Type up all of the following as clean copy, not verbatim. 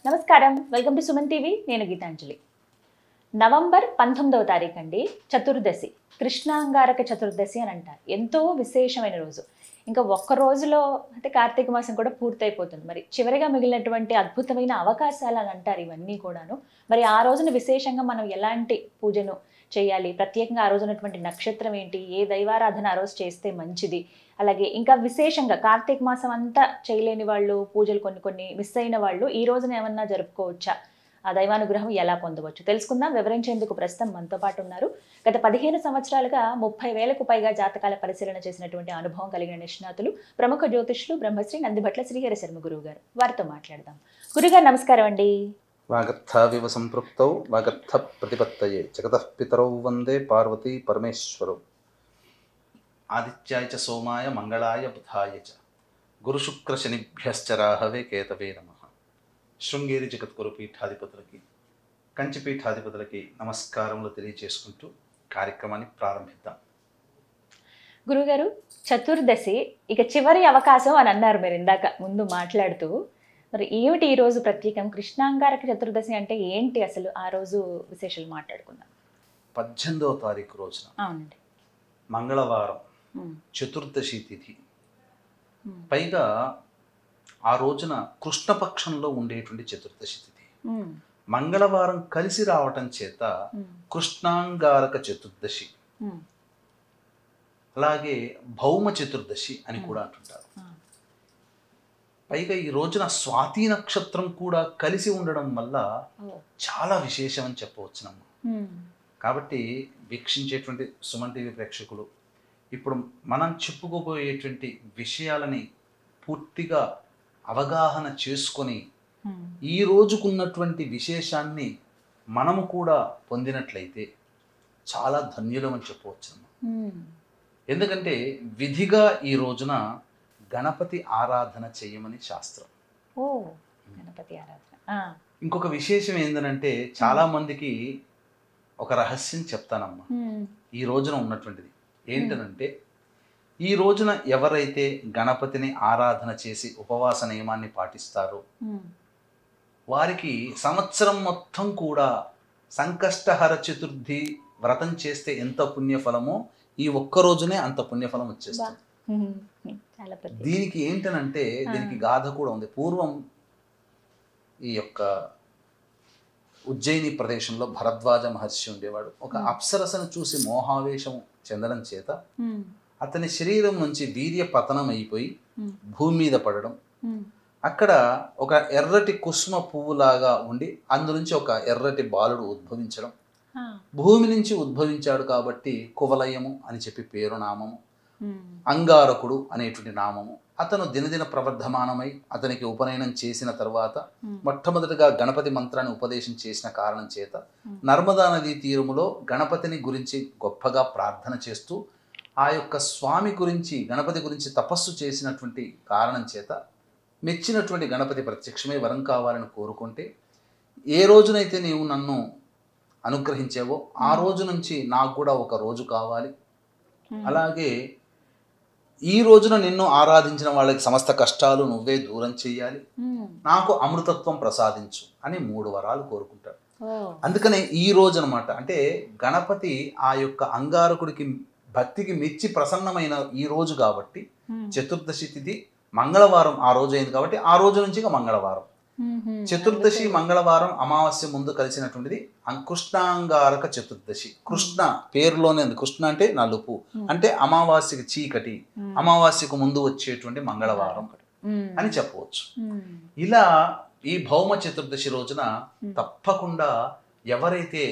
నమస్కారం, welcome to Suman TV. నేను Gitanjali. November 19వ తారీఖు అండి, చతుర్దశి, కృష్ణాంగారక చతుర్దశి అని అంటారు. ఎంతో విశేషమైన రోజు. ఇంకా ఒక్క రోజులో అంటే కార్తీక మాసం కూడా పూర్తయిపోతుంది. మరి చివరిగా మిగిలినటువంటి అద్భుతమైన అవకాశాలు అని అంటారు ఇవన్నీ కూడాను. మరి ఆ రోజున విశేషంగా మనం ఎలాంటి పూజను చేయాలి, ప్రత్యేకంగా ఆ రోజు ఉన్నటువంటి నక్షత్రం ఏంటి, ఏ దైవారాధన ఆ రోజు చేస్తే మంచిది, అలాగే ఇంకా విశేషంగా కార్తీక మాసం అంతా చేయలేని వాళ్ళు, పూజలు కొన్ని మిస్ అయిన వాళ్ళు ఈ రోజున ఏమన్నా జరుపుకోవచ్చా, ఆ దైవానుగ్రహం ఎలా పొందవచ్చు తెలుసుకుందాం. వివరించేందుకు ప్రస్తుతం మనతో పాటు ఉన్నారు. గత 15 సంవత్సరాలుగా 30,000కు పైగా జాతకాల పరిశీలన చేసినటువంటి అనుభవం కలిగిన నిష్ణాతులు, ప్రముఖ జ్యోతిష్యులు బ్రహ్మశ్రీ నందిభట్ల శ్రీహరి శర్మ గురువు గారు. వారితో మాట్లాడదాం. గురుగారు నమస్కారం అండి. వాగర్థావివ సంపృక్తౌ వాగర్థ ప్రతిపత్తయే జగతః పితరౌ వందే పార్వతీ పరమేశ్వరౌ. ఆదిత్యాయ చ సోమాయ మంగళాయ బుధాయ చ గురుశుక్ర శనిభ్యశ్చ రాహవే కేతవే నమః. శృంగేరి జగద్గురు పీఠాధిపతులకి, కంచి పీఠాధిపతులకి నమస్కారములు తెలియజేసుకుంటూ కార్యక్రమాన్ని ప్రారంభిద్దాం. గురుగారు, చతుర్దశి ఇక చివరి అవకాశం అని అన్నారు మీరు ఇందాక ముందు మాట్లాడుతూ. మరి ఏమిటి ఈ రోజు ప్రత్యేకం? కృష్ణాంగారక చతుర్దశి అంటే ఏంటి అసలు? ఆ రోజు విశేషాలు మాట్లాడుకుందాం. 18వ తారీఖు రోజున, అవునండి, మంగళవారం, చతుర్దశి తిథి. పైగా ఆ రోజున కృష్ణపక్షంలో ఉండేటువంటి చతుర్దశి తిథి. మంగళవారం కలిసి రావటం చేత కృష్ణాంగారక చతుర్దశి, అలాగే భౌమ చతుర్దశి అని కూడా అంటుంటారు. పైగా ఈ రోజున స్వాతి నక్షత్రం కూడా కలిసి ఉండడం వల్ల చాలా విశేషం అని చెప్పవచ్చునమ్మా. కాబట్టి వీక్షించేటువంటి సుమన్ టీవీ ప్రేక్షకులు ఇప్పుడు మనం చెప్పుకోబోయేటువంటి విషయాలని పూర్తిగా అవగాహన చేసుకొని ఈ రోజుకున్నటువంటి విశేషాన్ని మనము కూడా పొందినట్లయితే చాలా ధన్యులం అని చెప్పవచ్చునమ్మా. ఎందుకంటే విధిగా ఈ రోజున గణపతి ఆరాధన చేయమని శాస్త్రం. గణపతి ఆరాధన. ఇంకొక విశేషం ఏంటంటే, చాలా మందికి ఒక రహస్యం చెప్తానమ్మా. ఈ రోజున ఉన్నటువంటిది ఏంటనంటే, ఈ రోజున ఎవరైతే గణపతిని ఆరాధన చేసి ఉపవాస నియమాన్ని పాటిస్తారో వారికి సంవత్సరం మొత్తం కూడా సంకష్టహర చతుర్థి వ్రతం చేస్తే ఎంత పుణ్యఫలమో ఈ ఒక్క రోజునే అంత పుణ్యఫలం వచ్చేస్తుంది. దీనికి ఏంటనంటే, దీనికి గాథ కూడా ఉంది. పూర్వం ఈ యొక్క ఉజ్జయిని ప్రదేశంలో భరద్వాజ మహర్షి ఉండేవాడు. ఒక అప్సరసను చూసి మోహావేశం చెందడం చేత అతని శరీరం నుంచి వీర్య పతనం అయిపోయి భూమి మీద పడడం, అక్కడ ఒక ఎర్రటి కుసుమ పువ్వులాగా ఉండి అందు నుంచి ఒక ఎర్రటి బాలుడు ఉద్భవించడం. భూమి నుంచి ఉద్భవించాడు కాబట్టి కువలయము అని చెప్పి పేరు నామము, అంగారకుడు అనేటువంటి నామము. అతను దినదిన ప్రవర్ధమానమై అతనికి ఉపనయనం చేసిన తర్వాత మొట్టమొదటిగా గణపతి మంత్రాన్ని ఉపదేశం చేసిన కారణం చేత నర్మదా నదీ తీరములో గణపతిని గురించి గొప్పగా ప్రార్థన చేస్తూ ఆ యొక్క స్వామి గురించి, గణపతి గురించి తపస్సు చేసినటువంటి కారణం చేత మెచ్చినటువంటి గణపతి ప్రత్యక్షమై వరం కావాలని కోరుకుంటే, ఏ రోజునైతే నీవు నన్ను అనుగ్రహించావో ఆ రోజు నుంచి నాకు కూడా ఒక రోజు కావాలి, అలాగే ఈ రోజున నిన్ను ఆరాధించిన వాళ్ళకి సమస్త కష్టాలు నువ్వే దూరం చెయ్యాలి, నాకు అమృతత్వం ప్రసాదించు అని 3 వరాలు కోరుకుంటాడు. అందుకనే ఈ రోజు అనమాట, అంటే గణపతి ఆ యొక్క అంగారకుడికి భక్తికి మెచ్చి ప్రసన్నమైన ఈ రోజు కాబట్టి చతుర్దశి తిథి మంగళవారం ఆ రోజు అయింది కాబట్టి ఆ రోజు నుంచి ఇక మంగళవారం. చతుర్దశి మంగళవారం అమావాస్య ముందు కలిసినటువంటిది కృష్ణాంగారక చతుర్దశి. కృష్ణ పేరులోనే ఉంది. కృష్ణ అంటే నలుపు, అంటే అమావాస్యకి చీకటి, అమావాస్యకు ముందు వచ్చేటువంటి మంగళవారం అని చెప్పవచ్చు. ఇలా ఈ భౌమ చతుర్దశి రోజున తప్పకుండా ఎవరైతే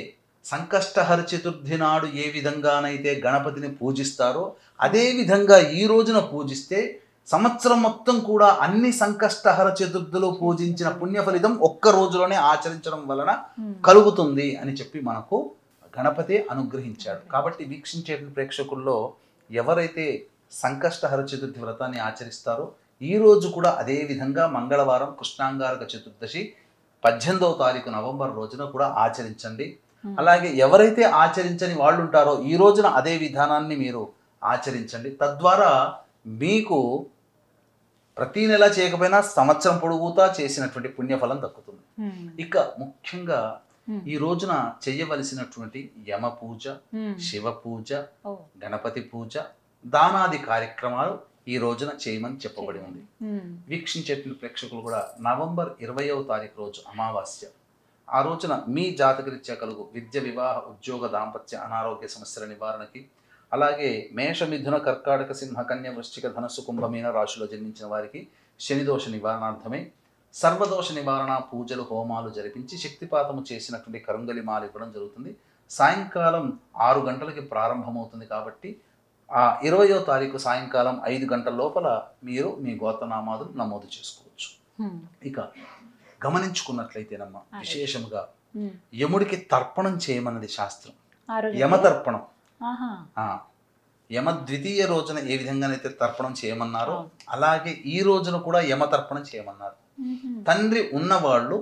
సంకష్టహర చతుర్థి నాడు ఏ విధంగానైతే గణపతిని పూజిస్తారో అదే విధంగా ఈ రోజున పూజిస్తే సంవత్సరం మొత్తం కూడా అన్ని సంకష్టహర చతుర్థులు పూజించిన పుణ్య ఫలితం ఒక్క రోజులోనే ఆచరించడం వలన కలుగుతుంది అని చెప్పి మనకు గణపతి అనుగ్రహించాడు. కాబట్టి వీక్షించే ప్రేక్షకుల్లో ఎవరైతే సంకష్టహర చతుర్థి వ్రతాన్ని ఆచరిస్తారో ఈ రోజు కూడా అదే విధంగా మంగళవారం కృష్ణాంగారక చతుర్దశి 18వ తారీఖు నవంబర్ రోజున కూడా ఆచరించండి. అలాగే ఎవరైతే ఆచరించని వాళ్ళు ఉంటారో ఈ రోజున అదే విధానాన్ని మీరు ఆచరించండి. తద్వారా మీకు ప్రతి నెల చేయకపోయినా సంవత్సరం పొడుగుతా చేసినటువంటి పుణ్యఫలం దక్కుతుంది. ఇక ముఖ్యంగా ఈ రోజున చేయవలసినటువంటి యమ పూజ, శివ పూజ, గణపతి పూజ, దానాది కార్యక్రమాలు ఈ రోజున చేయమని చెప్పబడి ఉంది. వీక్షించేటువంటి ప్రేక్షకులు కూడా నవంబర్ 20వ తారీఖు రోజు అమావాస్య, ఆ రోజున మీ జాతకరీత్యా కలుగు విద్య, వివాహ, ఉద్యోగ, దాంపత్య, అనారోగ్య సమస్యల నివారణకి, అలాగే మేష, మిథున, కర్కాటక, సింహ, కన్య, వృశ్చిక, ధనస్సు, కుంభమీన రాశిలో జన్మించిన వారికి శనిదోష నివారణార్థమై సర్వదోష నివారణ పూజలు, హోమాలు జరిపించి శక్తిపాతము చేసినటువంటి కరుంగలి మాల ఇవ్వడం జరుగుతుంది. సాయంకాలం 6 గంటలకి ప్రారంభమవుతుంది కాబట్టి ఆ 20వ తారీఖు సాయంకాలం 5 గంటల లోపల మీరు మీ గోత్రనామాదులు నమోదు చేసుకోవచ్చు. ఇక గమనించుకున్నట్లయితేనమ్మా, విశేషముగా యముడికి తర్పణం చేయమన్నది శాస్త్రం. యమతర్పణం, యమ ద్వితీయ రోజున ఏ విధంగానైతే తర్పణం చేయమన్నారో అలాగే ఈ రోజున కూడా యమతర్పణం చేయమన్నారు. తండ్రి ఉన్నవాళ్ళు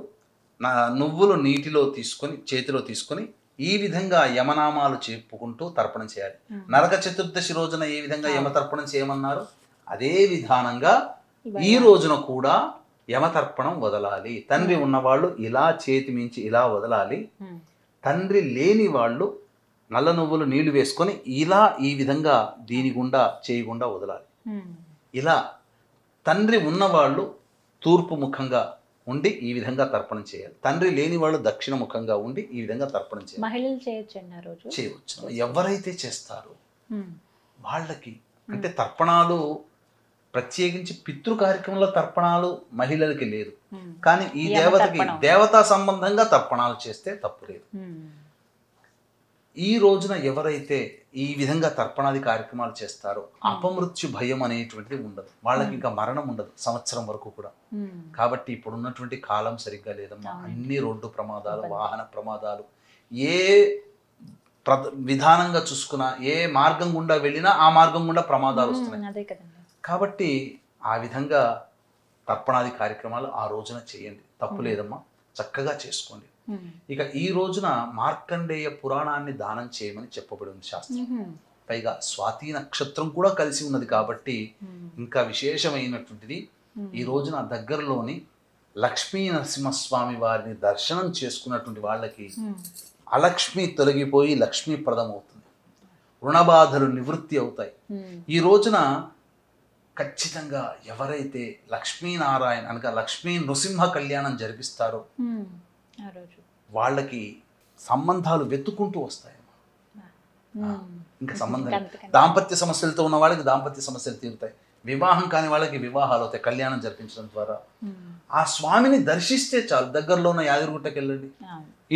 నువ్వులు నీటిలో తీసుకొని చేతిలో తీసుకొని ఈ విధంగా యమనామాలు చెప్పుకుంటూ తర్పణం చేయాలి. నరక చతుర్దశి రోజున ఏ విధంగా యమతర్పణం చేయమన్నారు అదే విధానంగా ఈ రోజున కూడా యమతర్పణం వదలాలి. తండ్రి ఉన్నవాళ్ళు ఇలా చేతి మించి ఇలా వదలాలి. తండ్రి లేని వాళ్ళు నల్ల నువ్వులు నీళ్లు వేసుకొని ఇలా ఈ విధంగా దీని గుండా చేయకుండా వదలాలి. ఇలా తండ్రి ఉన్నవాళ్ళు తూర్పు ముఖంగా ఉండి ఈ విధంగా తర్పణం చేయాలి. తండ్రి లేని వాళ్ళు దక్షిణ ముఖంగా ఉండి ఈ విధంగా తర్పణం చేయాలి. మహిళలు చేయవచ్చు. ఎవరైతే చేస్తారో వాళ్ళకి, అంటే తర్పణాలు ప్రత్యేకించి పితృ కార్యక్రమంలో తర్పణాలు మహిళలకి లేదు, కానీ ఈ దేవతకి దేవతా సంబంధంగా తర్పణాలు చేస్తే తప్పు లేదు. ఈ రోజున ఎవరైతే ఈ విధంగా తర్పణాది కార్యక్రమాలు చేస్తారో అపమృత్యు భయం అనేటువంటిది ఉండదు, వాళ్ళకి ఇంకా మరణం ఉండదు సంవత్సరం వరకు కూడా. కాబట్టి ఇప్పుడు ఉన్నటువంటి కాలం సరిగ్గా లేదమ్మా. అన్ని రోడ్డు ప్రమాదాలు, వాహన ప్రమాదాలు, ఏ విధానంగా చూసుకున్నా, ఏ మార్గం గుండా వెళ్ళినా ఆ మార్గం గుండా ప్రమాదాలు వస్తున్నాయి. కాబట్టి ఆ విధంగా తర్పణాది కార్యక్రమాలు ఆ రోజున చేయండి, తప్పు లేదమ్మా, చక్కగా చేసుకోండి. ఇక ఈ రోజున మార్కండేయ పురాణాన్ని దానం చేయమని చెప్పబడి ఉంది శాస్త్రం. పైగా స్వాతి నక్షత్రం కూడా కలిసి ఉన్నది కాబట్టి ఇంకా విశేషమైనటువంటిది. ఈ రోజున దగ్గరలోని లక్ష్మీ నరసింహస్వామి వారిని దర్శనం చేసుకున్నటువంటి వాళ్ళకి అలక్ష్మి తొలగిపోయి లక్ష్మీప్రదం అవుతుంది, రుణబాధలు నివృత్తి అవుతాయి. ఈ రోజున ఖచ్చితంగా ఎవరైతే లక్ష్మీనారాయణ అనగా లక్ష్మీ నృసింహ కళ్యాణం జరిపిస్తారో వాళ్ళకి సంబంధాలు వెతుక్కుంటూ వస్తాయి. ఇంకా సంబంధం, దాంపత్య సమస్యలతో ఉన్న వాళ్ళకి దాంపత్య సమస్యలు తీరుతాయి, వివాహం కాని వాళ్ళకి వివాహాలు అవుతాయి కళ్యాణం జరిపించడం ద్వారా. ఆ స్వామిని దర్శిస్తే చాలు. దగ్గరలో ఉన్న యాదగిరిగుట్టకి వెళ్ళండి,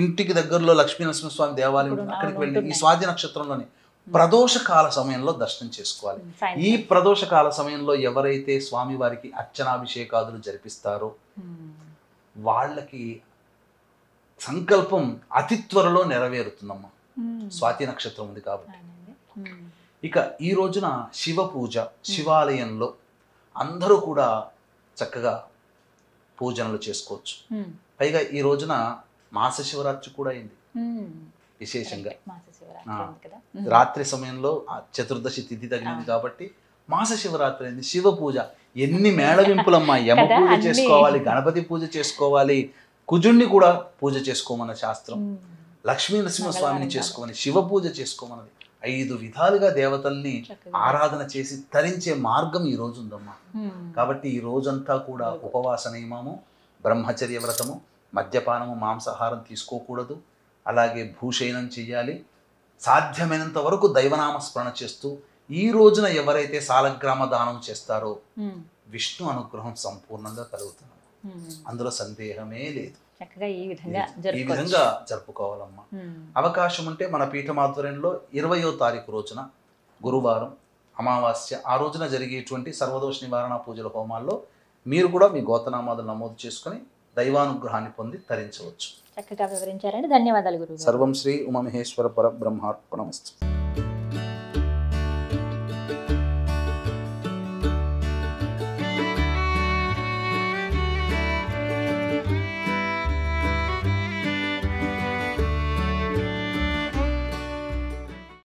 ఇంటికి దగ్గరలో లక్ష్మీ నరసింహస్వామి దేవాలయం, అక్కడికి వెళ్ళి ఈ స్వాతి నక్షత్రంలోని ప్రదోషకాల సమయంలో దర్శనం చేసుకోవాలి. ఈ ప్రదోషకాల సమయంలో ఎవరైతే స్వామి వారికి అర్చనాభిషేకాదులు జరిపిస్తారో వాళ్ళకి సంకల్పం అతి త్వరలో నెరవేరుతుందమ్మా. స్వాతి నక్షత్రం ఉంది కాబట్టి. ఇక ఈ రోజున శివ పూజ, శివాలయంలో అందరూ కూడా చక్కగా పూజనలు చేసుకోవచ్చు. పైగా ఈ రోజున మాస శివరాత్రి కూడా అయింది. విశేషంగా రాత్రి సమయంలో చతుర్దశి తిథి తగిలింది కాబట్టి మాస శివరాత్రి అయింది. శివ పూజ ఎన్ని మేళవింపులమ్మా. యమ పూజ చేసుకోవాలి, గణపతి పూజ చేసుకోవాలి, కుజుణ్ణి కూడా పూజ చేసుకోమన్న శాస్త్రం, లక్ష్మీ నరసింహస్వామిని చేసుకోమని, శివ పూజ చేసుకోమన్నది. 5 విధాలుగా దేవతల్ని ఆరాధన చేసి తరించే మార్గం ఈ రోజు ఉందమ్మా. కాబట్టి ఈ రోజంతా కూడా ఉపవాస నియమము, బ్రహ్మచర్య వ్రతము, మద్యపానము, మాంసాహారం తీసుకోకూడదు, అలాగే భూషయనం చెయ్యాలి. సాధ్యమైనంత వరకు దైవనామ స్మరణ చేస్తూ ఈ రోజున ఎవరైతే సాలగ్రామ దానం చేస్తారో విష్ణు అనుగ్రహం సంపూర్ణంగా కలుగుతుంది, అందులో సందేహమే లేదు. ఈ విధంగా జరుపుకోవాలమ్మా. అవకాశం ఉంటే మన పీఠం ఆధ్వర్యంలో 20వ తారీఖు రోజున గురువారం అమావాస్య, ఆ రోజున జరిగేటువంటి సర్వదోష నివారణ పూజల హోమాల్లో మీరు కూడా మీ గోత్రనామాదులు నమోదు చేసుకుని దైవానుగ్రహాన్ని పొంది తరించవచ్చు. చక్కగా వివరించారండి. ధన్యవాదాలు గురువు. సర్వం శ్రీ ఉమామహేశ్వర పరబ్రహ్మార్పణమస్తు.